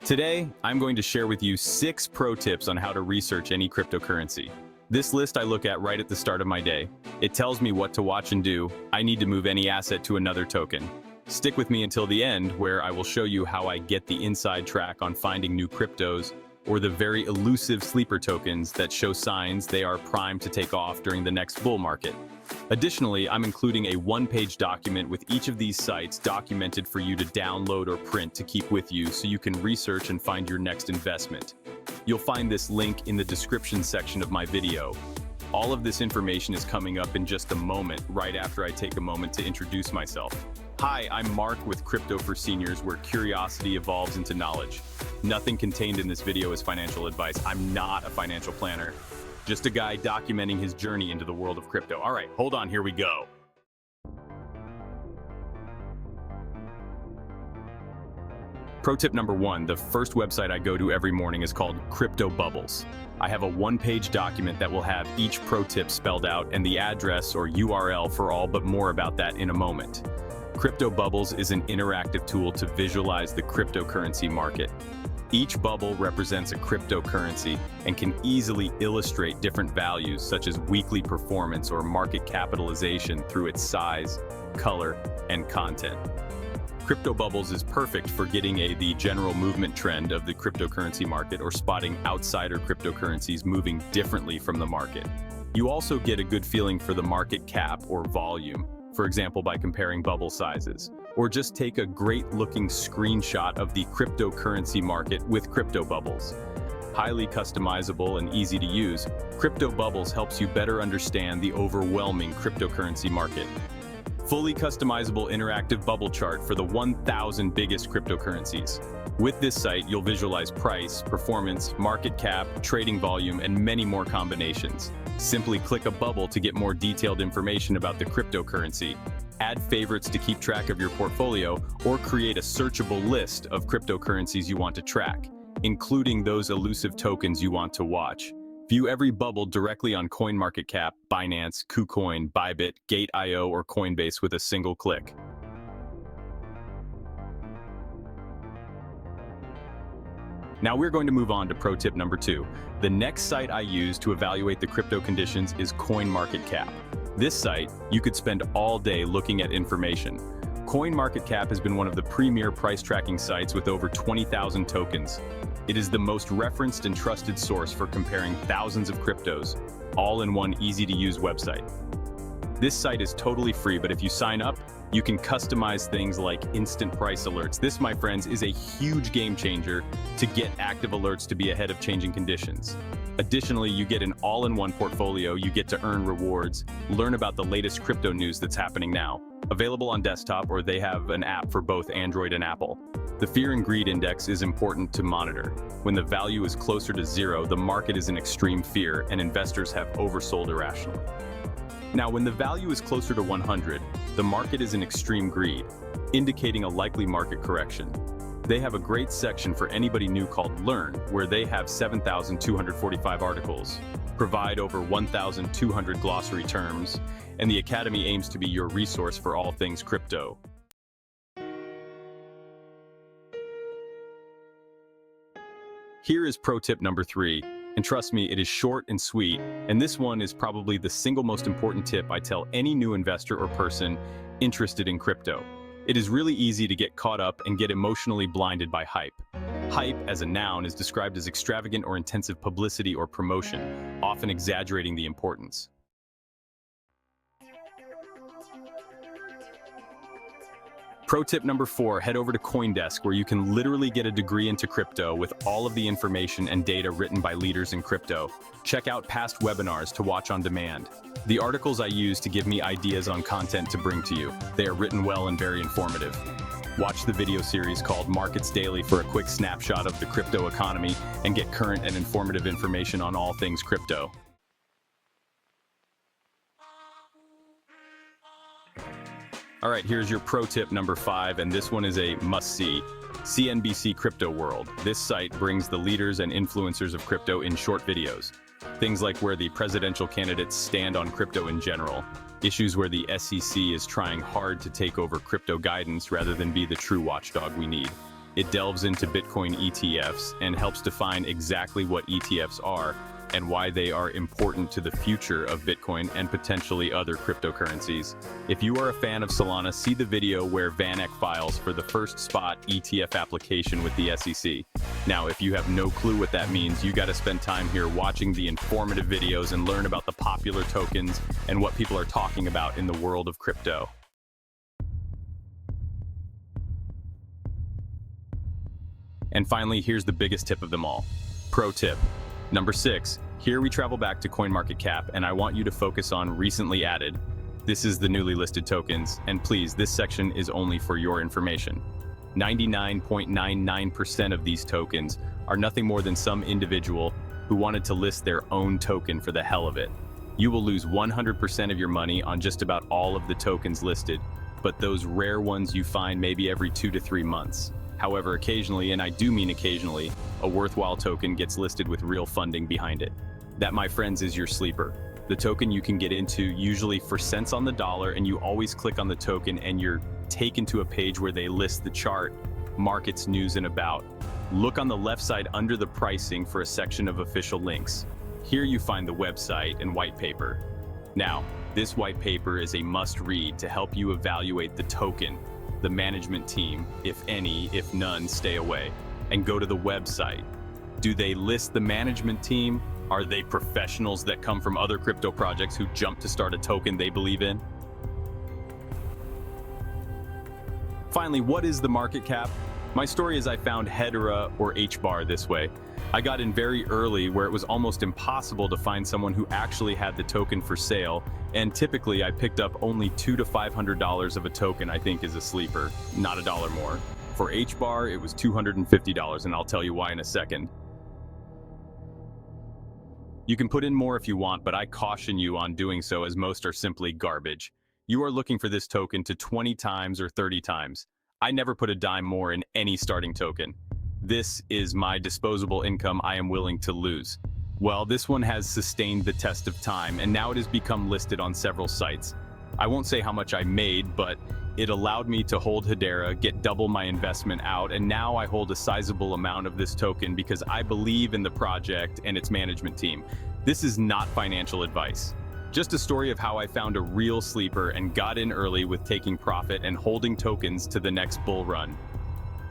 Today, I'm going to share with you 6 pro tips on how to research any cryptocurrency. This list I look at right at the start of my day. It tells me what to watch and do. I need to move any asset to another token. Stick with me until the end, where I will show you how I get the inside track on finding new cryptos, or the very elusive sleeper tokens that show signs they are primed to take off during the next bull market. Additionally, I'm including a one-page document with each of these sites documented for you to download or print to keep with you so you can research and find your next investment. You'll find this link in the description section of my video. All of this information is coming up in just a moment, right after I take a moment to introduce myself. Hi, I'm Mark with Crypto for Seniors, where curiosity evolves into knowledge. Nothing contained in this video is financial advice. I'm not a financial planner. Just a guy documenting his journey into the world of crypto. All right, hold on, here we go. Pro tip number 1, the first website I go to every morning is called Crypto Bubbles. I have a one-page document that will have each pro tip spelled out and the address or URL for all, but more about that in a moment. Crypto Bubbles is an interactive tool to visualize the cryptocurrency market. Each bubble represents a cryptocurrency and can easily illustrate different values such as weekly performance or market capitalization through its size, color, and content. Crypto Bubbles is perfect for getting the general movement trend of the cryptocurrency market or spotting outsider cryptocurrencies moving differently from the market. You also get a good feeling for the market cap or volume, for example by comparing bubble sizes. Or just take a great-looking screenshot of the cryptocurrency market with Crypto Bubbles. Highly customizable and easy to use, Crypto Bubbles helps you better understand the overwhelming cryptocurrency market. Fully customizable interactive bubble chart for the 1,000 biggest cryptocurrencies. With this site, you'll visualize price, performance, market cap, trading volume, and many more combinations. Simply click a bubble to get more detailed information about the cryptocurrency. Add favorites to keep track of your portfolio, or create a searchable list of cryptocurrencies you want to track, including those elusive tokens you want to watch. View every bubble directly on CoinMarketCap, Binance, KuCoin, Bybit, Gate.io, or Coinbase with a single click. Now we're going to move on to pro tip number 2. The next site I use to evaluate the crypto conditions is CoinMarketCap. This site, you could spend all day looking at information. CoinMarketCap has been one of the premier price tracking sites with over 20,000 tokens. It is the most referenced and trusted source for comparing thousands of cryptos, all in one easy-to-use website. This site is totally free, but if you sign up, you can customize things like instant price alerts. This, my friends, is a huge game changer to get active alerts to be ahead of changing conditions. Additionally, you get an all-in-one portfolio, you get to earn rewards, learn about the latest crypto news that's happening now. Available on desktop, or they have an app for both Android and Apple. The Fear and Greed Index is important to monitor. When the value is closer to 0, the market is in extreme fear and investors have oversold irrationally. Now, when the value is closer to 100, the market is in extreme greed, indicating a likely market correction. They have a great section for anybody new called Learn, where they have 7,245 articles, provide over 1,200 glossary terms, and the Academy aims to be your resource for all things crypto. Here is pro tip number 3, and trust me, it is short and sweet, and this one is probably the single most important tip I tell any new investor or person interested in crypto. It is really easy to get caught up and get emotionally blinded by hype. Hype, as a noun, is described as extravagant or intensive publicity or promotion, often exaggerating the importance. Pro tip number 4, head over to CoinDesk, where you can literally get a degree into crypto with all of the information and data written by leaders in crypto. Check out past webinars to watch on demand. The articles I use to give me ideas on content to bring to you. They are written well and very informative. Watch the video series called Markets Daily for a quick snapshot of the crypto economy and get current and informative information on all things crypto. All right, here's your pro tip number 5, and this one is a must-see. CNBC Crypto World. This site brings the leaders and influencers of crypto in short videos. Things like where the presidential candidates stand on crypto in general, issues where the SEC is trying hard to take over crypto guidance rather than be the true watchdog we need. It delves into Bitcoin ETFs and helps define exactly what ETFs are and why they are important to the future of Bitcoin and potentially other cryptocurrencies. If you are a fan of Solana, see the video where VanEck files for the first spot ETF application with the SEC. Now, if you have no clue what that means, you got to spend time here watching the informative videos and learn about the popular tokens and what people are talking about in the world of crypto. And finally, here's the biggest tip of them all. Pro tip. Number 6. Here we travel back to CoinMarketCap, and I want you to focus on recently added. This is the newly listed tokens, and please, this section is only for your information. 99.99% of these tokens are nothing more than some individual who wanted to list their own token for the hell of it. You will lose 100% of your money on just about all of the tokens listed, but those rare ones you find maybe every 2 to 3 months. However, occasionally, and I do mean occasionally, a worthwhile token gets listed with real funding behind it. That, my friends, is your sleeper. The token you can get into usually for cents on the dollar, and you always click on the token and you're taken to a page where they list the chart, markets, news, and about. Look on the left side under the pricing for a section of official links. Here you find the website and white paper. Now, this white paper is a must-read to help you evaluate the token. The management team, if any, if none, stay away, and go to the website. Do they list the management team? Are they professionals that come from other crypto projects who jump to start a token they believe in? Finally, what is the market cap? My story is I found Hedera or HBAR this way. I got in very early where it was almost impossible to find someone who actually had the token for sale, and typically I picked up only $200 to $500 of a token I think is a sleeper, not $1 more. For HBAR, it was $250, and I'll tell you why in a second. You can put in more if you want, but I caution you on doing so as most are simply garbage. You are looking for this token to 20 times or 30 times. I never put a dime more in any starting token. This is my disposable income I am willing to lose. Well, this one has sustained the test of time, and now it has become listed on several sites. I won't say how much I made, but it allowed me to hold Hedera, get double my investment out, and now I hold a sizable amount of this token because I believe in the project and its management team. This is not financial advice. Just a story of how I found a real sleeper and got in early with taking profit and holding tokens to the next bull run.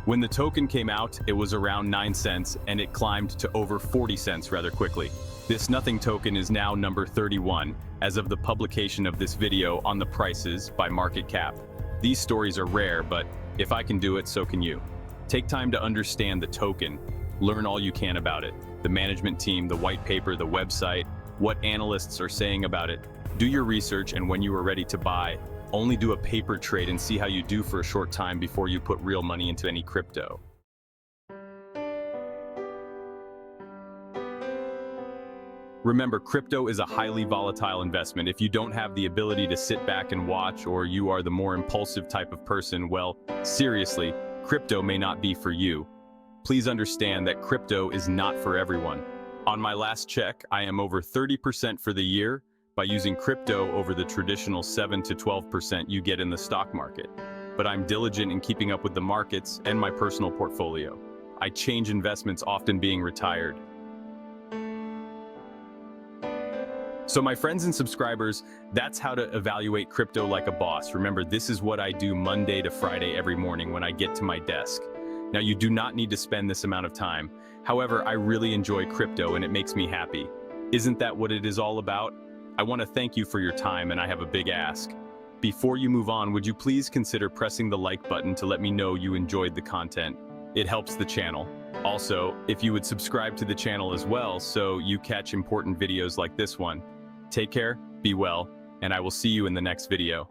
When the token came out, it was around 9 cents and it climbed to over 40 cents rather quickly. This nothing token is now number 31 as of the publication of this video on the prices by market cap. These stories are rare, but if I can do it, so can you. Take time to understand the token, learn all you can about it, the management team, the white paper, the website, what analysts are saying about it. Do your research, and when you are ready to buy, only do a paper trade and see how you do for a short time before you put real money into any crypto. Remember, crypto is a highly volatile investment. If you don't have the ability to sit back and watch, or you are the more impulsive type of person, well, seriously, crypto may not be for you. Please understand that crypto is not for everyone. On my last check, I am over 30% for the year by using crypto over the traditional 7 to 12% you get in the stock market. But I'm diligent in keeping up with the markets and my personal portfolio. I change investments, often being retired. So my friends and subscribers, that's how to evaluate crypto like a boss. Remember, this is what I do Monday to Friday every morning when I get to my desk. Now, you do not need to spend this amount of time. However, I really enjoy crypto and it makes me happy. Isn't that what it is all about? I want to thank you for your time, and I have a big ask. Before you move on, would you please consider pressing the like button to let me know you enjoyed the content? It helps the channel. Also, if you would subscribe to the channel as well so you catch important videos like this one. Take care, be well, and I will see you in the next video.